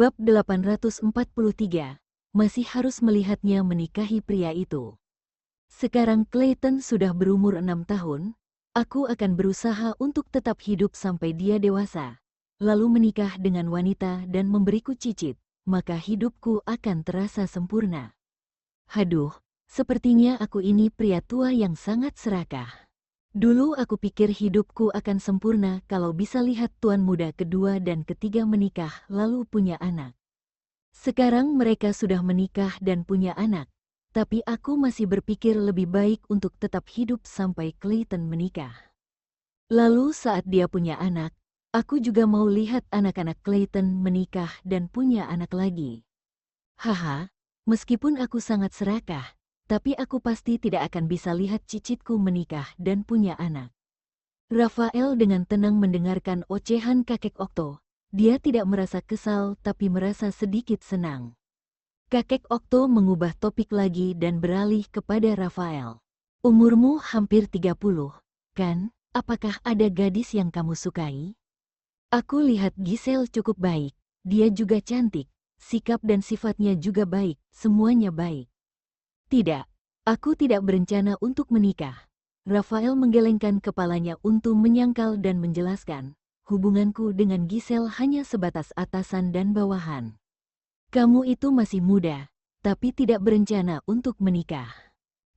Bab 843, masih harus melihatnya menikahi pria itu. Sekarang Clayton sudah berumur 6 tahun, aku akan berusaha untuk tetap hidup sampai dia dewasa, lalu menikah dengan wanita dan memberiku cicit, maka hidupku akan terasa sempurna. Haduh, sepertinya aku ini pria tua yang sangat serakah. Dulu aku pikir hidupku akan sempurna kalau bisa lihat tuan muda kedua dan ketiga menikah lalu punya anak. Sekarang mereka sudah menikah dan punya anak, tapi aku masih berpikir lebih baik untuk tetap hidup sampai Clayton menikah. Lalu saat dia punya anak, aku juga mau lihat anak-anak Clayton menikah dan punya anak lagi. Haha, meskipun aku sangat serakah, tapi aku pasti tidak akan bisa lihat cicitku menikah dan punya anak. Rafael dengan tenang mendengarkan ocehan kakek Okto. Dia tidak merasa kesal tapi merasa sedikit senang. Kakek Okto mengubah topik lagi dan beralih kepada Rafael. Umurmu hampir 30, kan? Apakah ada gadis yang kamu sukai? Aku lihat Giselle cukup baik. Dia juga cantik. Sikap dan sifatnya juga baik. Semuanya baik. Tidak, aku tidak berencana untuk menikah. Rafael menggelengkan kepalanya untuk menyangkal dan menjelaskan. Hubunganku dengan Giselle hanya sebatas atasan dan bawahan. Kamu itu masih muda, tapi tidak berencana untuk menikah.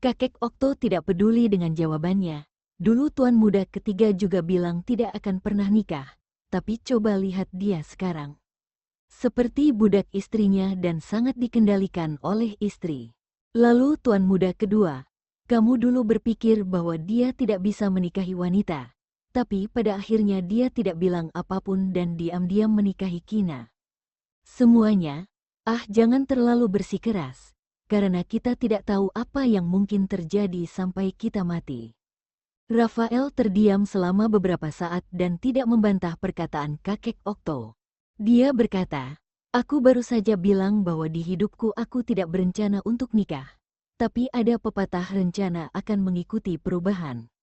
Kakek Okto tidak peduli dengan jawabannya. Dulu tuan muda ketiga juga bilang tidak akan pernah nikah, tapi coba lihat dia sekarang. Seperti budak istrinya dan sangat dikendalikan oleh istri. Lalu tuan muda kedua, kamu dulu berpikir bahwa dia tidak bisa menikahi wanita. Tapi pada akhirnya dia tidak bilang apapun dan diam-diam menikahi Kina. Semuanya, jangan terlalu bersikeras, karena kita tidak tahu apa yang mungkin terjadi sampai kita mati. Rafael terdiam selama beberapa saat dan tidak membantah perkataan kakek Okto. Dia berkata, aku baru saja bilang bahwa di hidupku aku tidak berencana untuk nikah. Tapi ada pepatah rencana akan mengikuti perubahan.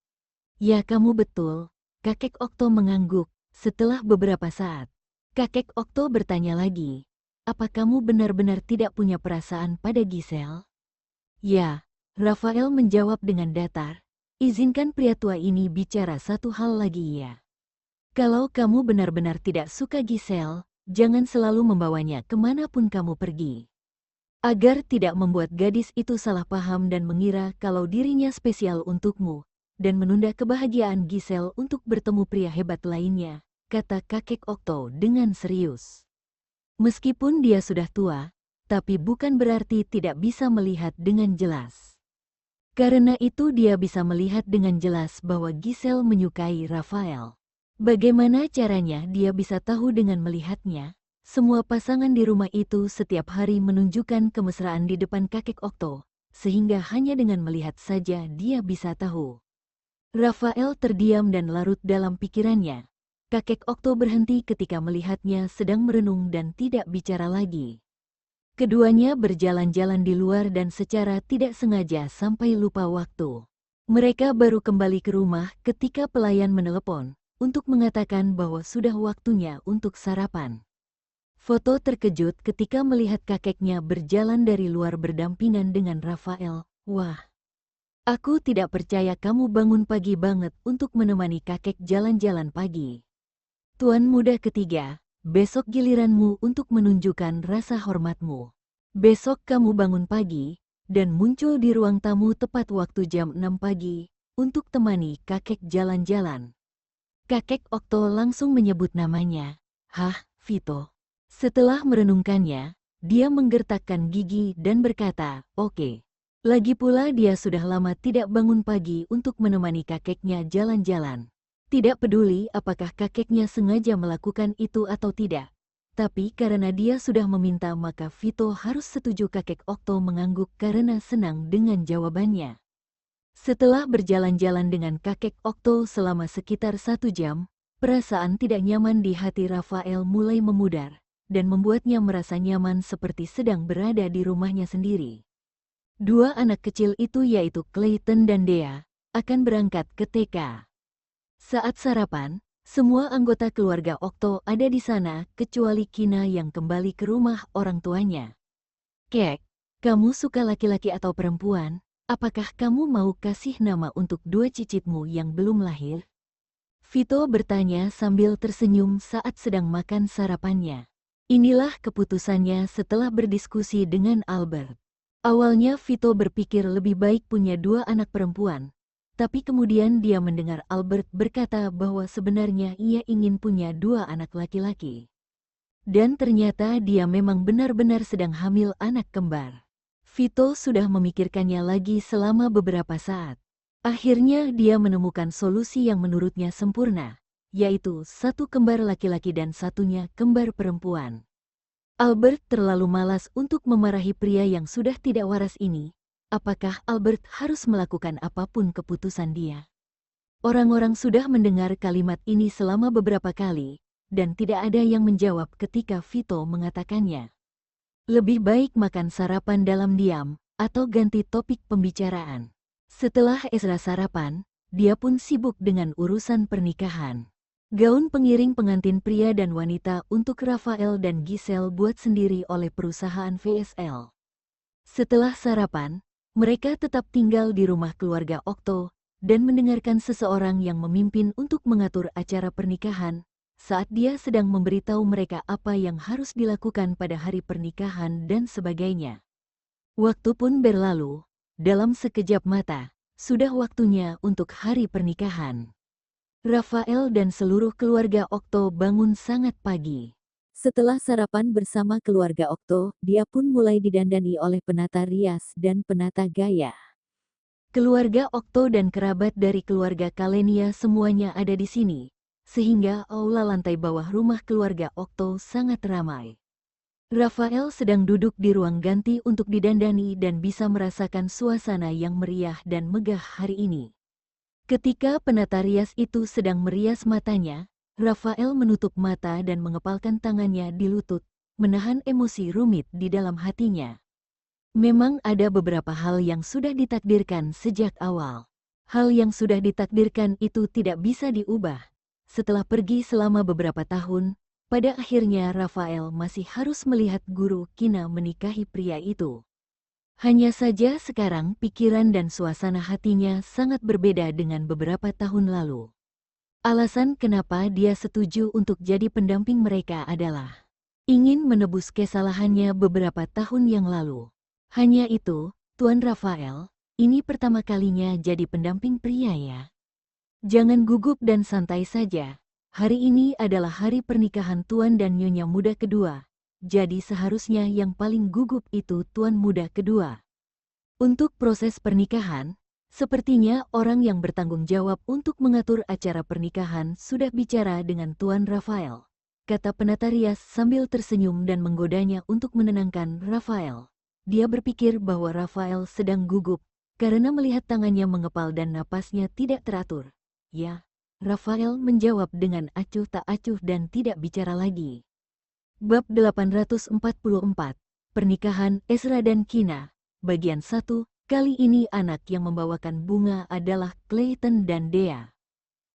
Ya kamu betul. Kakek Okto mengangguk. Setelah beberapa saat, kakek Okto bertanya lagi, apa kamu benar-benar tidak punya perasaan pada Giselle? Ya, Rafael menjawab dengan datar. Izinkan pria tua ini bicara satu hal lagi ya. Kalau kamu benar-benar tidak suka Giselle, jangan selalu membawanya kemanapun kamu pergi. Agar tidak membuat gadis itu salah paham dan mengira kalau dirinya spesial untukmu, dan menunda kebahagiaan Giselle untuk bertemu pria hebat lainnya, kata kakek Okto dengan serius. Meskipun dia sudah tua, tapi bukan berarti tidak bisa melihat dengan jelas. Karena itu dia bisa melihat dengan jelas bahwa Giselle menyukai Rafael. Bagaimana caranya dia bisa tahu dengan melihatnya? Semua pasangan di rumah itu setiap hari menunjukkan kemesraan di depan kakek Okto, sehingga hanya dengan melihat saja dia bisa tahu. Rafael terdiam dan larut dalam pikirannya. Kakek Okto berhenti ketika melihatnya sedang merenung dan tidak bicara lagi. Keduanya berjalan-jalan di luar dan secara tidak sengaja sampai lupa waktu. Mereka baru kembali ke rumah ketika pelayan menelepon untuk mengatakan bahwa sudah waktunya untuk sarapan. Foto terkejut ketika melihat kakeknya berjalan dari luar berdampingan dengan Rafael. Wah, aku tidak percaya kamu bangun pagi banget untuk menemani kakek jalan-jalan pagi. Tuan muda ketiga, besok giliranmu untuk menunjukkan rasa hormatmu. Besok kamu bangun pagi, dan muncul di ruang tamu tepat waktu jam 6 pagi, untuk temani kakek jalan-jalan. Kakek Okto langsung menyebut namanya. Hah, Vito. Setelah merenungkannya, dia menggertakkan gigi dan berkata, oke. Lagi pula dia sudah lama tidak bangun pagi untuk menemani kakeknya jalan-jalan. Tidak peduli apakah kakeknya sengaja melakukan itu atau tidak. Tapi karena dia sudah meminta maka Vito harus setuju. Kakek Okto mengangguk karena senang dengan jawabannya. Setelah berjalan-jalan dengan kakek Okto selama sekitar 1 jam, perasaan tidak nyaman di hati Rafael mulai memudar, dan membuatnya merasa nyaman seperti sedang berada di rumahnya sendiri. Dua anak kecil itu yaitu Clayton dan Dea, akan berangkat ke TK. Saat sarapan, Semua anggota keluarga Okto ada di sana kecuali Kina yang kembali ke rumah orang tuanya. Kek, kamu suka laki-laki atau perempuan? Apakah kamu mau kasih nama untuk dua cicitmu yang belum lahir? Vito bertanya sambil tersenyum saat sedang makan sarapannya. Inilah keputusannya setelah berdiskusi dengan Albert. Awalnya Vito berpikir lebih baik punya dua anak perempuan, tapi kemudian dia mendengar Albert berkata bahwa sebenarnya ia ingin punya dua anak laki-laki. Dan ternyata dia memang benar-benar sedang hamil anak kembar. Vito sudah memikirkannya lagi selama beberapa saat. Akhirnya dia menemukan solusi yang menurutnya sempurna, yaitu satu kembar laki-laki dan satunya kembar perempuan. Albert terlalu malas untuk memarahi pria yang sudah tidak waras ini. Apakah Albert harus melakukan apapun keputusan dia? Orang-orang sudah mendengar kalimat ini selama beberapa kali, dan tidak ada yang menjawab ketika Vito mengatakannya. Lebih baik makan sarapan dalam diam, atau ganti topik pembicaraan. Setelah Ezra sarapan, dia pun sibuk dengan urusan pernikahan. Gaun pengiring pengantin pria dan wanita untuk Rafael dan Giselle buat sendiri oleh perusahaan VSL. Setelah sarapan, mereka tetap tinggal di rumah keluarga Okto dan mendengarkan seseorang yang memimpin untuk mengatur acara pernikahan saat dia sedang memberitahu mereka apa yang harus dilakukan pada hari pernikahan dan sebagainya. Waktu pun berlalu, dalam sekejap mata, sudah waktunya untuk hari pernikahan. Rafael dan seluruh keluarga Okto bangun sangat pagi. Setelah sarapan bersama keluarga Okto, dia pun mulai didandani oleh penata rias dan penata gaya. Keluarga Okto dan kerabat dari keluarga Kalenia semuanya ada di sini, sehingga aula lantai bawah rumah keluarga Okto sangat ramai. Rafael sedang duduk di ruang ganti untuk didandani dan bisa merasakan suasana yang meriah dan megah hari ini. Ketika penata rias itu sedang merias matanya, Rafael menutup mata dan mengepalkan tangannya di lutut, menahan emosi rumit di dalam hatinya. Memang ada beberapa hal yang sudah ditakdirkan sejak awal. Hal yang sudah ditakdirkan itu tidak bisa diubah. Setelah pergi selama beberapa tahun, pada akhirnya Rafael masih harus melihat guru Kina menikahi pria itu. Hanya saja sekarang pikiran dan suasana hatinya sangat berbeda dengan beberapa tahun lalu. Alasan kenapa dia setuju untuk jadi pendamping mereka adalah ingin menebus kesalahannya beberapa tahun yang lalu. Hanya itu, Tuan Rafael, ini pertama kalinya jadi pendamping pria ya. Jangan gugup dan santai saja. Hari ini adalah hari pernikahan Tuan dan Nyonya muda kedua. Jadi seharusnya yang paling gugup itu Tuan muda kedua. Untuk proses pernikahan, sepertinya orang yang bertanggung jawab untuk mengatur acara pernikahan sudah bicara dengan Tuan Rafael, kata penata rias sambil tersenyum dan menggodanya untuk menenangkan Rafael. Dia berpikir bahwa Rafael sedang gugup karena melihat tangannya mengepal dan napasnya tidak teratur. Ya, Rafael menjawab dengan acuh tak acuh dan tidak bicara lagi. Bab 844, Pernikahan Ezra dan Kina, Bagian 1, kali ini anak yang membawakan bunga adalah Clayton dan Dea.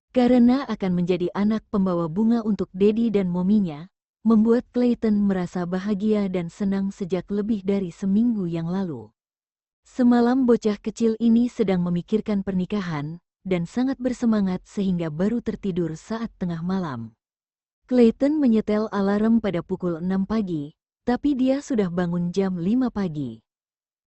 Karena akan menjadi anak pembawa bunga untuk Dedi dan mominya, membuat Clayton merasa bahagia dan senang sejak lebih dari seminggu yang lalu. Semalam bocah kecil ini sedang memikirkan pernikahan, dan sangat bersemangat sehingga baru tertidur saat tengah malam. Clayton menyetel alarm pada pukul 6 pagi, tapi dia sudah bangun jam 5 pagi.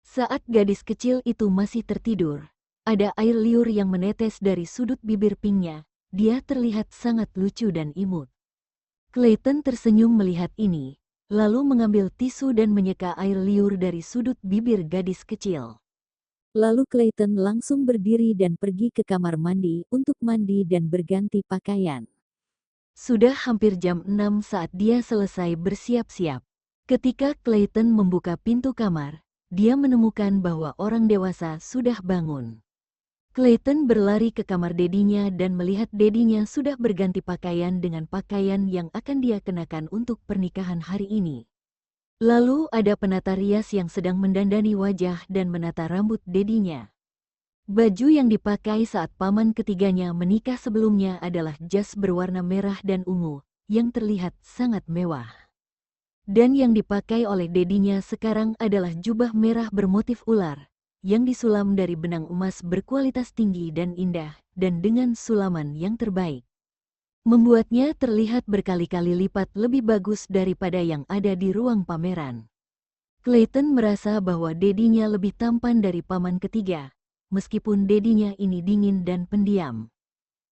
Saat gadis kecil itu masih tertidur, ada air liur yang menetes dari sudut bibir pinknya, dia terlihat sangat lucu dan imut. Clayton tersenyum melihat ini, lalu mengambil tisu dan menyeka air liur dari sudut bibir gadis kecil. Lalu Clayton langsung berdiri dan pergi ke kamar mandi untuk mandi dan berganti pakaian. Sudah hampir jam 6 saat dia selesai bersiap-siap. Ketika Clayton membuka pintu kamar, dia menemukan bahwa orang dewasa sudah bangun. Clayton berlari ke kamar dedinya dan melihat dedinya sudah berganti pakaian dengan pakaian yang akan dia kenakan untuk pernikahan hari ini. Lalu ada penata rias yang sedang mendandani wajah dan menata rambut dedinya. Baju yang dipakai saat paman ketiganya menikah sebelumnya adalah jas berwarna merah dan ungu, yang terlihat sangat mewah. Dan yang dipakai oleh dedinya sekarang adalah jubah merah bermotif ular, yang disulam dari benang emas berkualitas tinggi dan indah, dan dengan sulaman yang terbaik. Membuatnya terlihat berkali-kali lipat lebih bagus daripada yang ada di ruang pameran. Clayton merasa bahwa dedinya lebih tampan dari paman ketiga, meskipun dedinya ini dingin dan pendiam.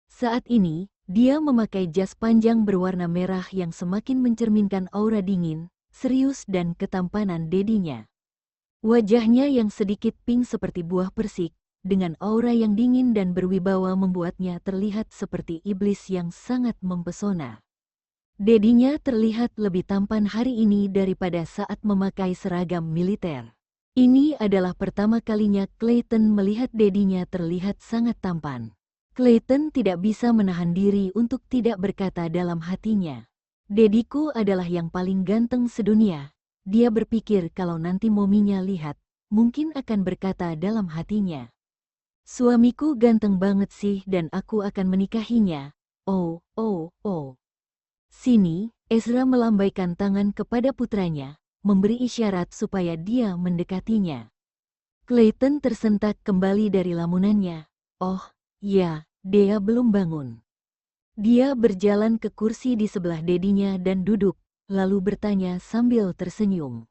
Saat ini, dia memakai jas panjang berwarna merah yang semakin mencerminkan aura dingin, serius dan ketampanan dedinya. Wajahnya yang sedikit pink seperti buah persik, dengan aura yang dingin dan berwibawa membuatnya terlihat seperti iblis yang sangat mempesona. Dedinya terlihat lebih tampan hari ini daripada saat memakai seragam militer. Ini adalah pertama kalinya Clayton melihat dedinya terlihat sangat tampan. Clayton tidak bisa menahan diri untuk tidak berkata dalam hatinya, "Dediku adalah yang paling ganteng sedunia." Dia berpikir kalau nanti mominya lihat, mungkin akan berkata dalam hatinya, "Suamiku ganteng banget sih dan aku akan menikahinya." Oh, oh, oh. Sini, Ezra melambaikan tangan kepada putranya, memberi isyarat supaya dia mendekatinya. Clayton tersentak kembali dari lamunannya. Oh, ya, dia belum bangun. Dia berjalan ke kursi di sebelah dedinya dan duduk, lalu bertanya sambil tersenyum.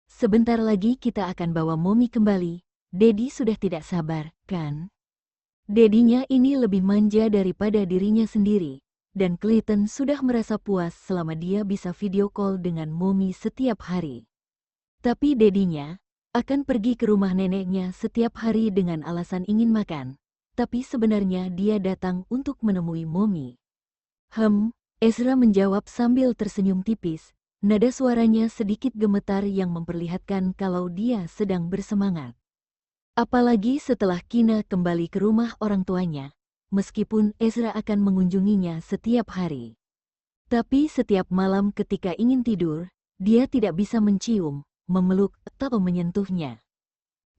"Sebentar lagi kita akan bawa Momi kembali. Dedi sudah tidak sabar, kan?" Dedinya ini lebih manja daripada dirinya sendiri, dan Clayton sudah merasa puas selama dia bisa video call dengan Momi setiap hari. Tapi dedinya akan pergi ke rumah neneknya setiap hari dengan alasan ingin makan, tapi sebenarnya dia datang untuk menemui Momi. Ezra menjawab sambil tersenyum tipis, nada suaranya sedikit gemetar yang memperlihatkan kalau dia sedang bersemangat. Apalagi setelah Kina kembali ke rumah orang tuanya, meskipun Ezra akan mengunjunginya setiap hari. Tapi setiap malam ketika ingin tidur, dia tidak bisa mencium, memeluk, atau menyentuhnya.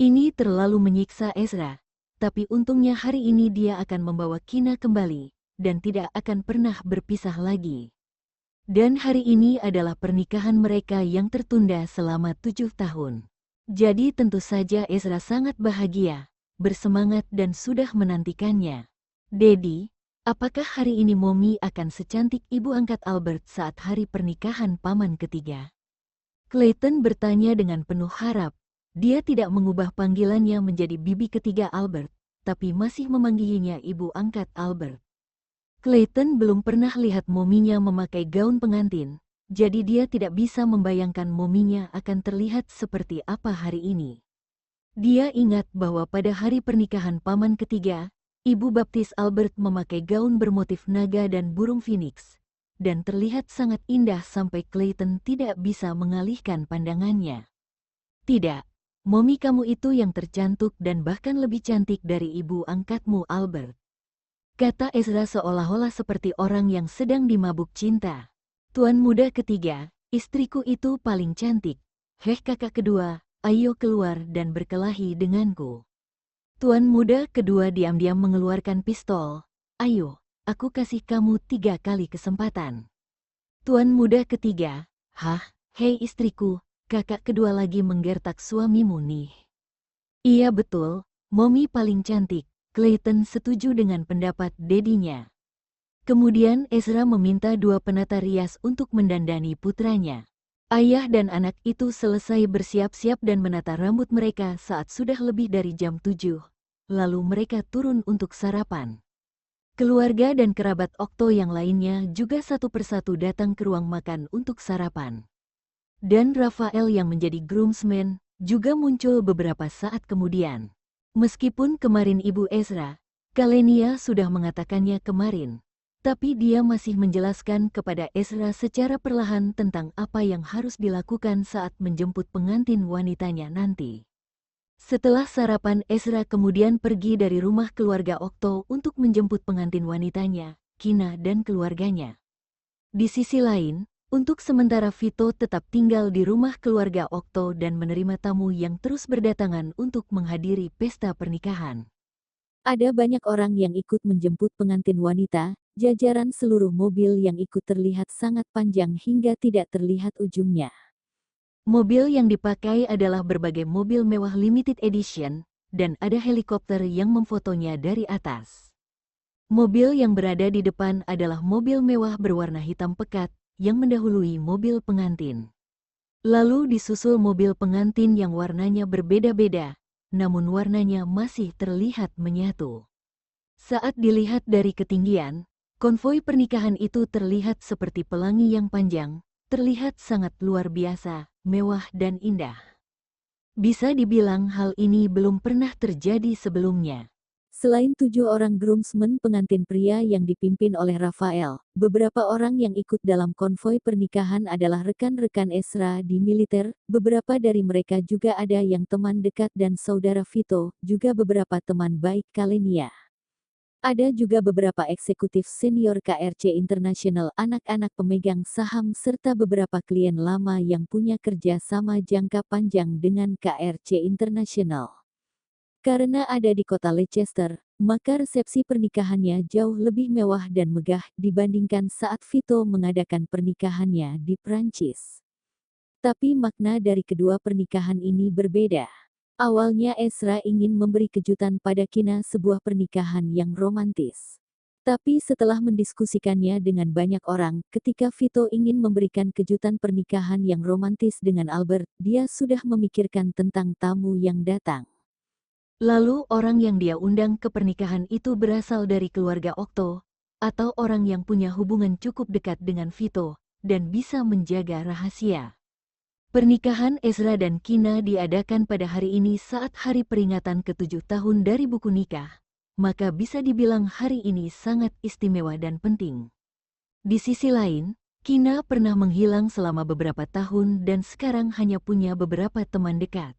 Ini terlalu menyiksa Ezra, tapi untungnya hari ini dia akan membawa Kina kembali, dan tidak akan pernah berpisah lagi. Dan hari ini adalah pernikahan mereka yang tertunda selama 7 tahun. Jadi tentu saja Ezra sangat bahagia, bersemangat dan sudah menantikannya. "Dedi, apakah hari ini Momi akan secantik ibu angkat Albert saat hari pernikahan paman ketiga?" Clayton bertanya dengan penuh harap. Dia tidak mengubah panggilannya menjadi bibi ketiga Albert, tapi masih memanggilnya ibu angkat Albert. Clayton belum pernah lihat mominya memakai gaun pengantin, jadi dia tidak bisa membayangkan mominya akan terlihat seperti apa hari ini. Dia ingat bahwa pada hari pernikahan paman ketiga, Ibu Baptis Albert memakai gaun bermotif naga dan burung phoenix, dan terlihat sangat indah sampai Clayton tidak bisa mengalihkan pandangannya. "Tidak, momi kamu itu yang tercantik dan bahkan lebih cantik dari ibu angkatmu Albert," kata Ezra seolah-olah seperti orang yang sedang dimabuk cinta. "Tuan muda ketiga, istriku itu paling cantik. Heh kakak kedua, ayo keluar dan berkelahi denganku." Tuan muda kedua diam-diam mengeluarkan pistol. "Ayo, aku kasih kamu 3 kali kesempatan." Tuan muda ketiga, "Hah, hei istriku, kakak kedua lagi menggertak suamimu nih." "Iya betul, momi paling cantik." Clayton setuju dengan pendapat dedinya. Kemudian Ezra meminta 2 penata rias untuk mendandani putranya. Ayah dan anak itu selesai bersiap-siap dan menata rambut mereka saat sudah lebih dari jam 7. Lalu mereka turun untuk sarapan. Keluarga dan kerabat Okto yang lainnya juga satu persatu datang ke ruang makan untuk sarapan. Dan Rafael yang menjadi groomsman juga muncul beberapa saat kemudian. Meskipun kemarin Ibu Ezra, Kalenia sudah mengatakannya kemarin, tapi dia masih menjelaskan kepada Ezra secara perlahan tentang apa yang harus dilakukan saat menjemput pengantin wanitanya nanti. Setelah sarapan, Ezra kemudian pergi dari rumah keluarga Okto untuk menjemput pengantin wanitanya, Kina dan keluarganya. Di sisi lain, untuk sementara Vito tetap tinggal di rumah keluarga Okto dan menerima tamu yang terus berdatangan untuk menghadiri pesta pernikahan. Ada banyak orang yang ikut menjemput pengantin wanita, jajaran seluruh mobil yang ikut terlihat sangat panjang hingga tidak terlihat ujungnya. Mobil yang dipakai adalah berbagai mobil mewah limited edition, dan ada helikopter yang memfotonya dari atas. Mobil yang berada di depan adalah mobil mewah berwarna hitam pekat yang mendahului mobil pengantin. Lalu disusul mobil pengantin yang warnanya berbeda-beda, namun warnanya masih terlihat menyatu. Saat dilihat dari ketinggian, konvoi pernikahan itu terlihat seperti pelangi yang panjang, terlihat sangat luar biasa, mewah dan indah. Bisa dibilang hal ini belum pernah terjadi sebelumnya. Selain 7 orang groomsmen pengantin pria yang dipimpin oleh Rafael, beberapa orang yang ikut dalam konvoi pernikahan adalah rekan-rekan Ezra di militer, beberapa dari mereka juga ada yang teman dekat dan saudara Vito, juga beberapa teman baik Kalenia. Ada juga beberapa eksekutif senior KRC International, anak-anak pemegang saham serta beberapa klien lama yang punya kerja sama jangka panjang dengan KRC International. Karena ada di kota Leicester, maka resepsi pernikahannya jauh lebih mewah dan megah dibandingkan saat Vito mengadakan pernikahannya di Prancis. Tapi makna dari kedua pernikahan ini berbeda. Awalnya Ezra ingin memberi kejutan pada Kina, sebuah pernikahan yang romantis. Tapi setelah mendiskusikannya dengan banyak orang, ketika Vito ingin memberikan kejutan pernikahan yang romantis dengan Albert, dia sudah memikirkan tentang tamu yang datang. Lalu orang yang dia undang ke pernikahan itu berasal dari keluarga Okto, atau orang yang punya hubungan cukup dekat dengan Vito, dan bisa menjaga rahasia. Pernikahan Ezra dan Kina diadakan pada hari ini saat hari peringatan ke-7 tahun dari buku nikah, maka bisa dibilang hari ini sangat istimewa dan penting. Di sisi lain, Kina pernah menghilang selama beberapa tahun dan sekarang hanya punya beberapa teman dekat.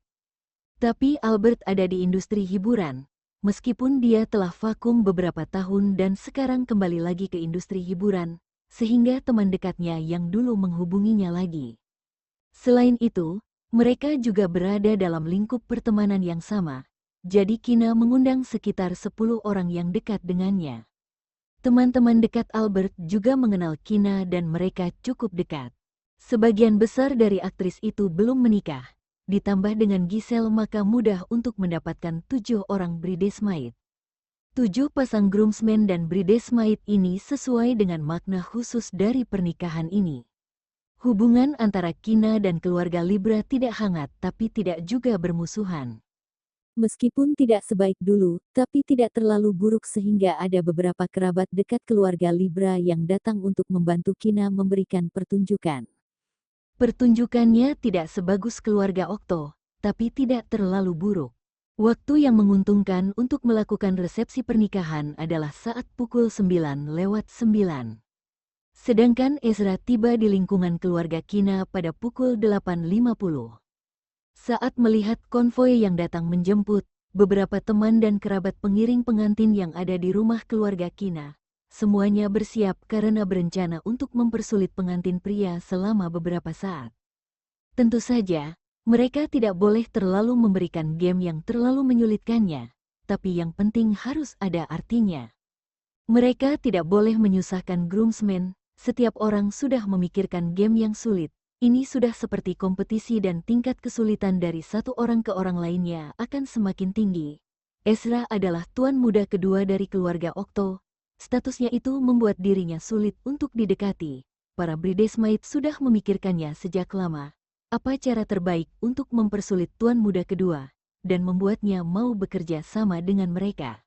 Tapi Albert ada di industri hiburan, meskipun dia telah vakum beberapa tahun dan sekarang kembali lagi ke industri hiburan, sehingga teman dekatnya yang dulu menghubunginya lagi. Selain itu, mereka juga berada dalam lingkup pertemanan yang sama, jadi Kina mengundang sekitar 10 orang yang dekat dengannya. Teman-teman dekat Albert juga mengenal Kina dan mereka cukup dekat. Sebagian besar dari aktris itu belum menikah, ditambah dengan Giselle maka mudah untuk mendapatkan 7 orang bridesmaid. 7 pasang groomsmen dan bridesmaid ini sesuai dengan makna khusus dari pernikahan ini. Hubungan antara Kina dan keluarga Libra tidak hangat tapi tidak juga bermusuhan. Meskipun tidak sebaik dulu, tapi tidak terlalu buruk sehingga ada beberapa kerabat dekat keluarga Libra yang datang untuk membantu Kina memberikan pertunjukan. Pertunjukannya tidak sebagus keluarga Okto, tapi tidak terlalu buruk. Waktu yang menguntungkan untuk melakukan resepsi pernikahan adalah saat pukul 9:09. Sedangkan Ezra tiba di lingkungan keluarga Kina pada pukul 8:50. Saat melihat konvoi yang datang menjemput, beberapa teman dan kerabat pengiring pengantin yang ada di rumah keluarga Kina, semuanya bersiap karena berencana untuk mempersulit pengantin pria selama beberapa saat. Tentu saja, mereka tidak boleh terlalu memberikan game yang terlalu menyulitkannya, tapi yang penting harus ada artinya. Mereka tidak boleh menyusahkan groomsmen. Setiap orang sudah memikirkan game yang sulit. Ini sudah seperti kompetisi dan tingkat kesulitan dari satu orang ke orang lainnya akan semakin tinggi. Ezra adalah tuan muda kedua dari keluarga Okto. Statusnya itu membuat dirinya sulit untuk didekati. Para bridesmaid sudah memikirkannya sejak lama. Apa cara terbaik untuk mempersulit tuan muda kedua dan membuatnya mau bekerja sama dengan mereka?